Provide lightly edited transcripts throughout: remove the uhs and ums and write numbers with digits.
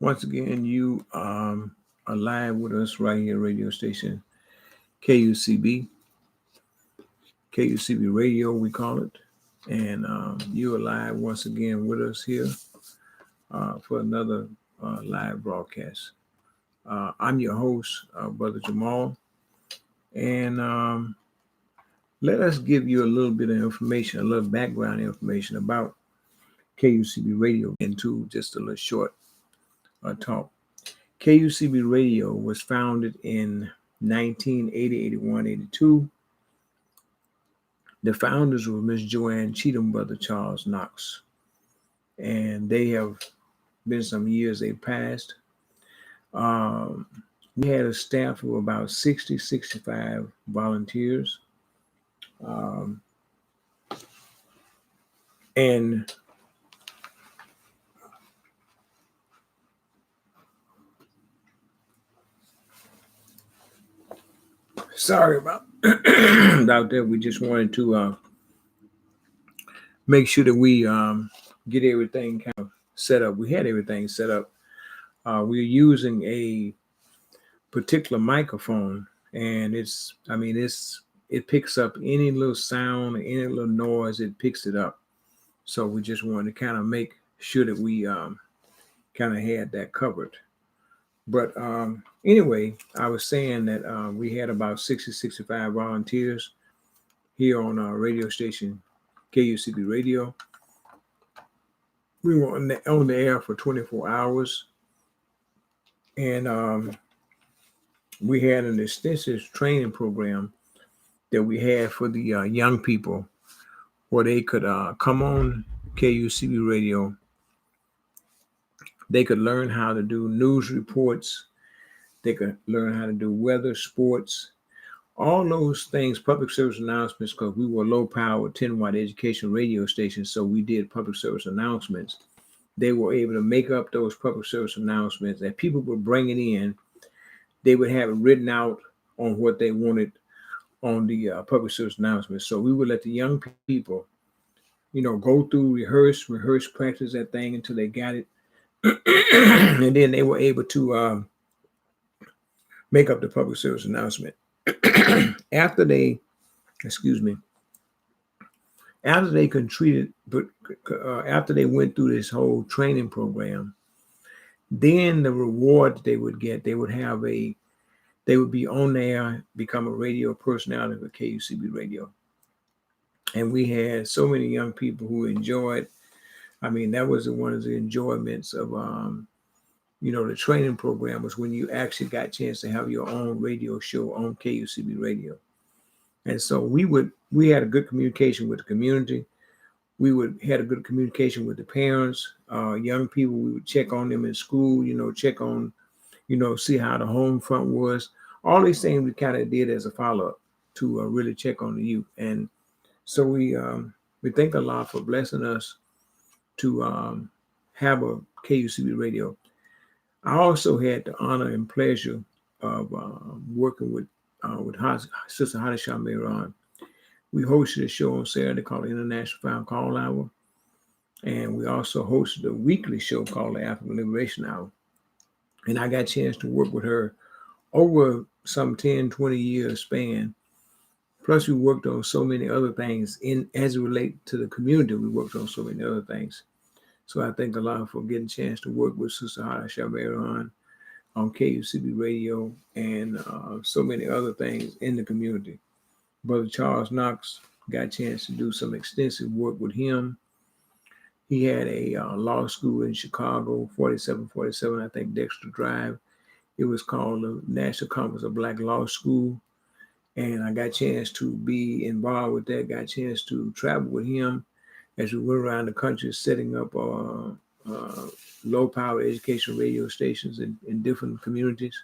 Once again, you are live with us right here, radio station KUCB, KUCB Radio, we call it. And you are live once again with us here for another live broadcast. I'm your host, Brother Jamal, and let us give you a little bit of information, a little background information about KUCB Radio into just a little short talk. KUCB Radio was founded in 1980, 81, 82. The founders were Miss Joanne Cheatham, brother Charles Knox. And they have been some years they passed. Um, we had a staff of about 60, 65 volunteers. Um, and sorry about, about that. We just wanted to make sure that we get everything kind of set up. We had everything set up. We're using a particular microphone, and it picks up any little sound, any little noise, it picks it up. So we just wanted to kind of make sure that we kind of had that covered. But anyway, I was saying that we had about 60, 65 volunteers here on our radio station, KUCB Radio. We were on the air for 24 hours. And we had an extensive training program that we had for the young people where they could come on KUCB Radio. They could learn how to do news reports. They could learn how to do weather, sports, all those things, public service announcements, because we were low power 10-watt education radio station. So we did public service announcements. They were able to make up those public service announcements that people were bringing in. They would have it written out on what they wanted on the public service announcements. So we would let the young people, go through, rehearse, practice that thing until they got it. And then they were able to make up the public service announcement. After they went through this whole training program, then the reward they would get, they would be on there, become a radio personality for KUCB Radio. And we had so many young people who enjoyed. That was one of the enjoyments of, the training program, was when you actually got a chance to have your own radio show on KUCB Radio. And so we had a good communication with the community. We had a good communication with the parents, young people. We would check on them in school, check on, see how the home front was. All these things we kind of did as a follow-up to really check on the youth. And so we thank Allah for blessing us to have a KUCB Radio. I also had the honor and pleasure of working with Sister Hadisha Mehran. We hosted a show on Saturday called the International Found Call Hour. And we also hosted a weekly show called the African Liberation Hour. And I got a chance to work with her over some 10, 20 years span. Plus, we worked on so many other things as it relates to the community. We worked on so many other things. So I thank Allah for getting a chance to work with Sister Hadisha Mehran on KUCB Radio and so many other things in the community. Brother Charles Knox, got a chance to do some extensive work with him. He had a law school in Chicago, 4747, I think, Dexter Drive. It was called the National Conference of Black Law School. And I got a chance to be involved with that, got a chance to travel with him as we went around the country setting up low-power education radio stations in different communities.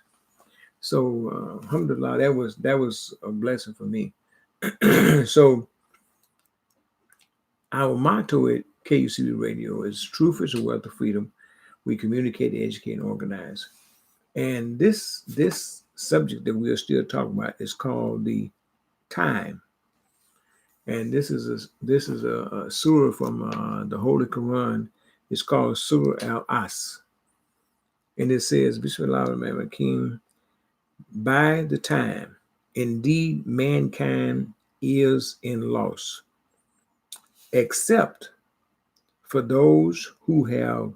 So, alhamdulillah, that was a blessing for me. So, our motto at KUCB Radio is "Truth is a wealth of freedom. We communicate, educate, and organize." And this subject that we are still talking about is called the time. And this is a surah from the Holy Quran. It's called Surah Al-As. And it says, Bismillahirrahmanirrahim, by the time, indeed mankind is in loss, except for those who have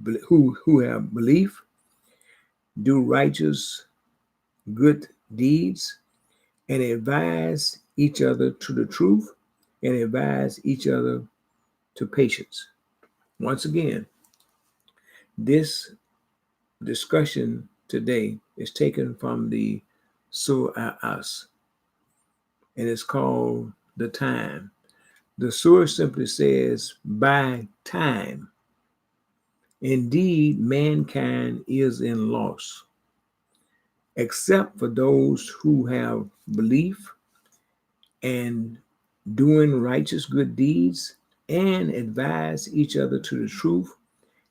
belief, do righteous good deeds, and advise each other to the truth, and advise each other to patience. Once again, this discussion today is taken from the Surah As, and it's called The Time. The surah simply says, by time, indeed mankind is in loss, except for those who have belief and doing righteous good deeds, and advise each other to the truth,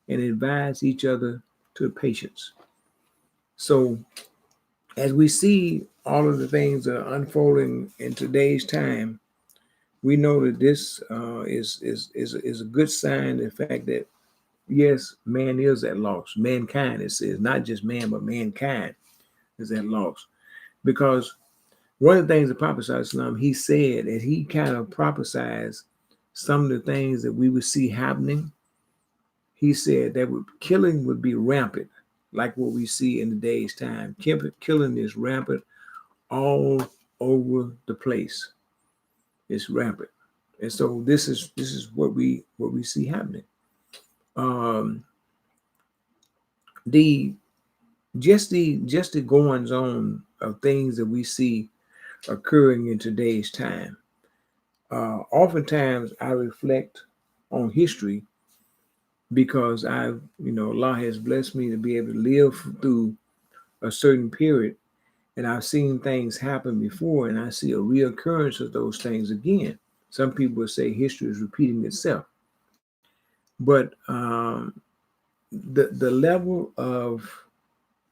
and advise each other to patience. So as we see all of the things that are unfolding in today's time, we know that this is a good sign. The fact that yes, man is at loss. Mankind, it says, not just man, but mankind is at loss. Because one of the things the Prophet ﷺ, he said, and he kind of prophesied some of the things that we would see happening. He said that killing would be rampant, like what we see in today's time. Killing is rampant all over the place. It's rampant. And so this is what we see happening. The goings on of things that we see occurring in today's time. Oftentimes I reflect on history because Allah has blessed me to be able to live through a certain period, and I've seen things happen before, and I see a reoccurrence of those things again. Some people would say history is repeating itself, but the level of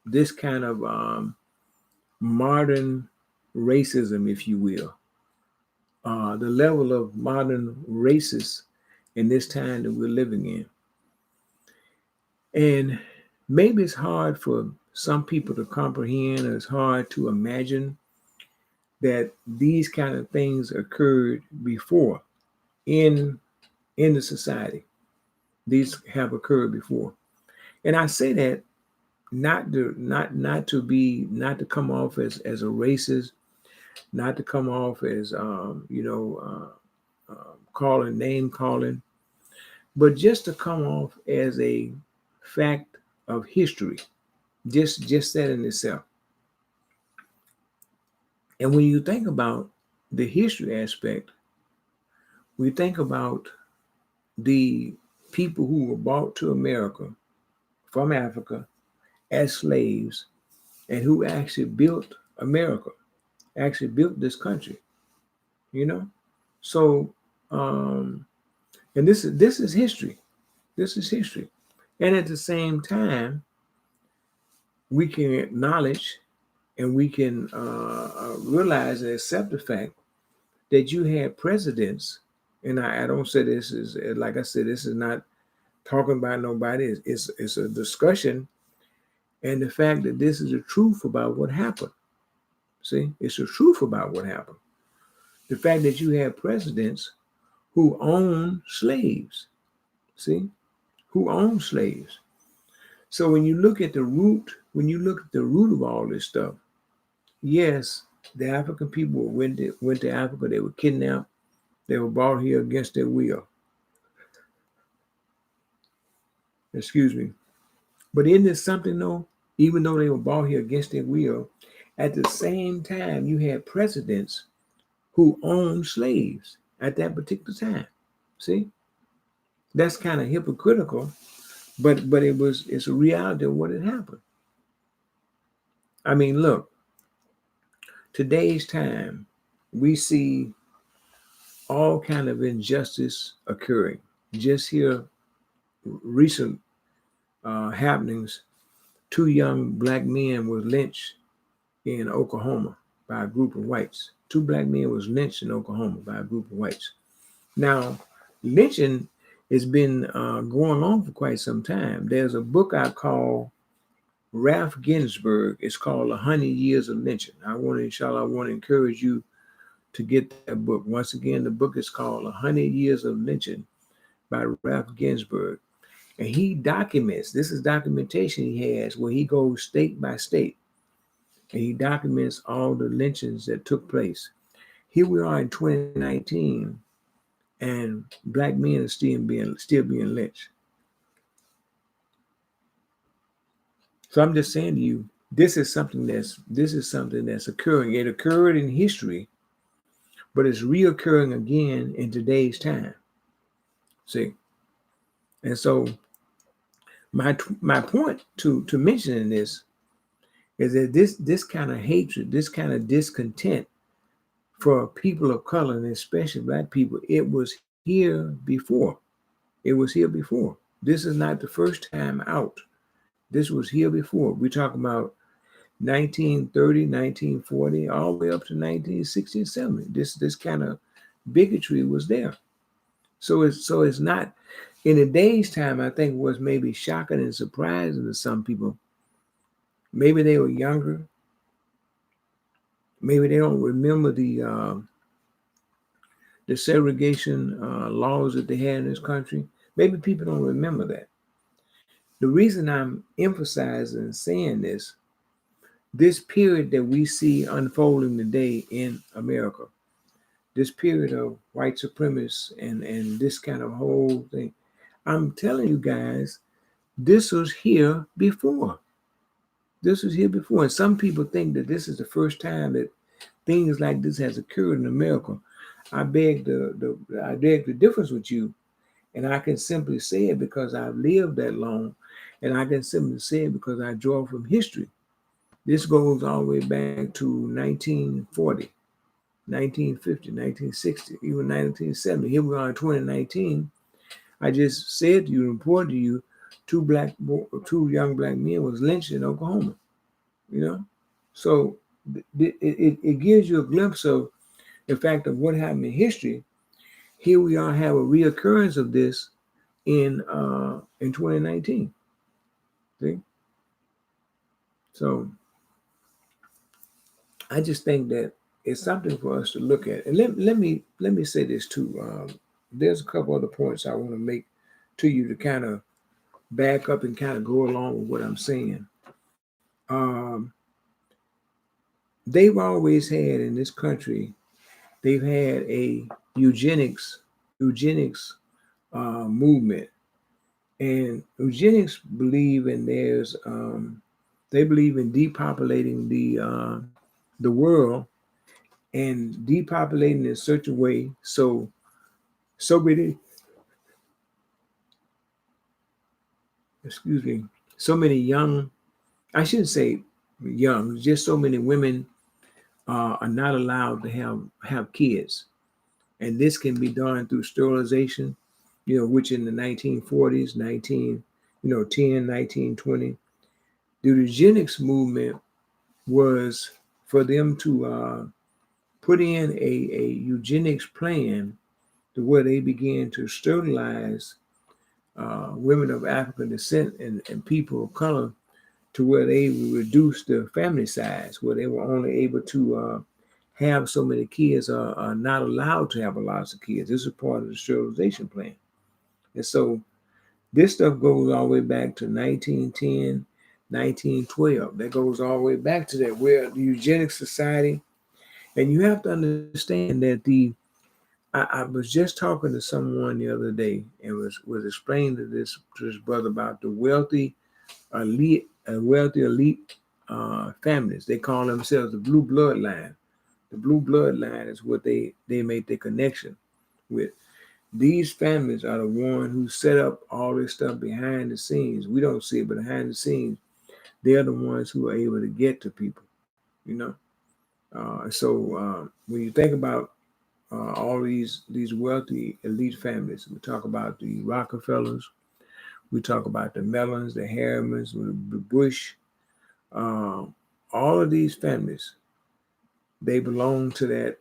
this kind of modern racism, if you will, the level of modern racists in this time that we're living in. And maybe it's hard for some people to comprehend, or it's hard to imagine that these kind of things occurred before in the society. These have occurred before. And I say that not to come off as a racist, not to come off as name calling, but just to come off as a fact of history, just that in itself. And when you think about the history aspect, we think about the people who were brought to America from Africa as slaves, and who actually built America, actually built this country, So, and this is history. This is history. And at the same time, we can acknowledge and we can realize and accept the fact that you had presidents, and I don't say this is, like I said, this is not talking about nobody. It's a discussion, and the fact that this is the truth about what happened. See, it's the truth about what happened. The fact that you had presidents who owned slaves. See, who owned slaves. So when you look at the root of all this stuff, yes, the African people went to Africa. They were kidnapped. They were brought here against their will. Excuse me. But isn't there something though? Even though they were brought here against their will, at the same time, you had presidents who owned slaves at that particular time. See? That's kind of hypocritical, but it's a reality of what had happened. I mean, look, today's time, we see all kind of injustice occurring. Just here, recent happenings, 2 young black men were lynched in Oklahoma by a group of whites. 2 black men was lynched in Oklahoma by a group of whites. Now, lynching it's been going on for quite some time. There's a book I call Ralph Ginsburg. It's called 100 Years of Lynching. I want to encourage you to get that book. Once again, the book is called 100 Years of Lynching by Ralph Ginsburg. And he documents, this is documentation he has where he goes state by state and he documents all the lynchings that took place. Here we are in 2019 and Black men are still being lynched. So I'm just saying to you, this is something that's occurring. It occurred in history, but it's reoccurring again in today's time. See? And so my point to mentioning this is that this kind of hatred, this kind of discontent for people of color, and especially Black people, it was here before. It was here before. This is not the first time out. This was here before. We're talking about 1930, 1940, all the way up to 1960 and 70. This kind of bigotry was there. So it's not, in today's time, I think was maybe shocking and surprising to some people. Maybe they were younger. Maybe they don't remember the segregation laws that they had in this country. Maybe people don't remember that. The reason I'm emphasizing and saying this period that we see unfolding today in America, this period of white supremacists and this kind of whole thing, I'm telling you guys, this was here before. This was here before. And some people think that this is the first time that things like this has occurred in America. I beg the difference with you. And I can simply say it because I've lived that long. And I can simply say it because I draw from history. This goes all the way back to 1940, 1950, 1960, even 1970. Here we are in 2019. I just said to you, reported to you, two young Black men was lynched in Oklahoma. So it gives you a glimpse of the fact of what happened in history. Here we are, have a reoccurrence of this in 2019. See? So I just think that it's something for us to look at. And let me say this too. There's a couple other points I want to make to you to kind of back up and kind of go along with what I'm saying. They've always had in this country, they've had a eugenics movement, and eugenics believe in they believe in depopulating the world and depopulating in such a way so many young, I shouldn't say young, just so many women are not allowed to have kids. And this can be done through sterilization, which in the 1940s, 1920, the eugenics movement was for them to put in a eugenics plan to where they began to sterilize women of African descent and people of color to where they would reduce the family size, where they were only able to have so many kids or are not allowed to have lots of kids. This is part of the sterilization plan. And so this stuff goes all the way back to 1910, 1912. That goes all the way back to that, where the Eugenics Society, and you have to understand that I was just talking to someone the other day and was explaining to this brother about the wealthy elite families. They call themselves the blue bloodline. The blue bloodline is what they make their connection with. These families are the one who set up all this stuff behind the scenes. We don't see it, but behind the scenes, they're the ones who are able to get to people, So when you think about all these wealthy elite families, we talk about the Rockefellers, we talk about the Mellons, the Harrimans, the Bush, all of these families, they belong to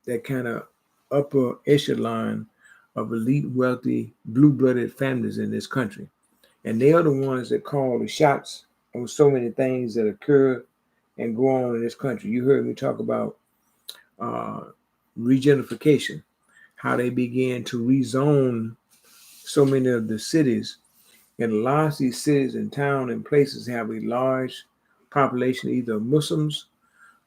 that kind of upper echelon of elite, wealthy, blue-blooded families in this country. And they are the ones that call the shots on so many things that occur and go on in this country. You heard me talk about uh, regentrification, how they began to rezone so many of the cities. And a lot of these cities and towns and places have a large population, either Muslims,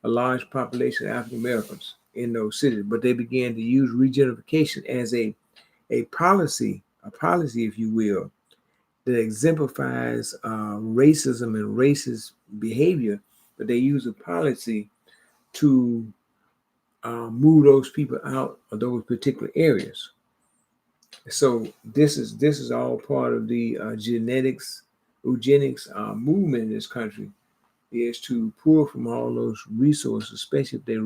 a large population of African Americans in those cities. But they began to use regentrification as a policy, if you will, that exemplifies racism and racist behavior. But they use a policy to move those people out of those particular areas. So this is all part of the eugenics movement in this country, is to pull from all those resources, especially if they're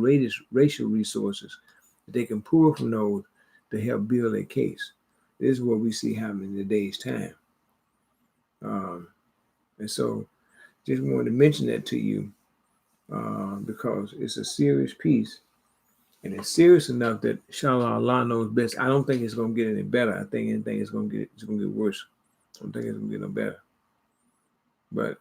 racial resources, that they can pull from those to help build a case. This is what we see happening in today's time. And so just wanted to mention that to you because it's a serious piece. And it's serious enough that inshallah Allah knows best. I don't think it's gonna get any better. I think anything is gonna get worse. I don't think it's gonna get no better. But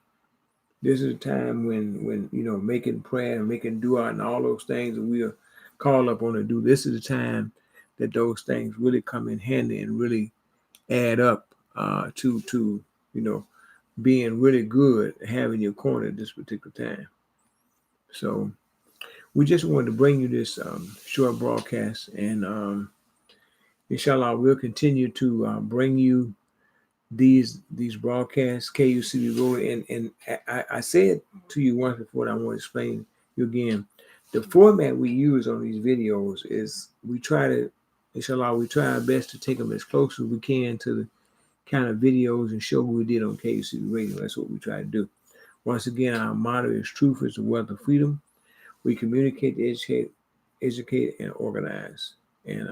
this is a time when making prayer and making dua and all those things that we are called up on to do. This is the time that those things really come in handy and really add up to being really good, having your corner at this particular time. So we just wanted to bring you this short broadcast, and inshallah we'll continue to bring you these broadcasts, KUCB Road, and I said to you once before, and I want to explain you again. The format we use on these videos is we try our best to take them as close as we can to the kind of videos and show we did on KUCB Radio. That's what we try to do. Once again, our motto is truth is the wealth of freedom. We communicate, educate, and organize. And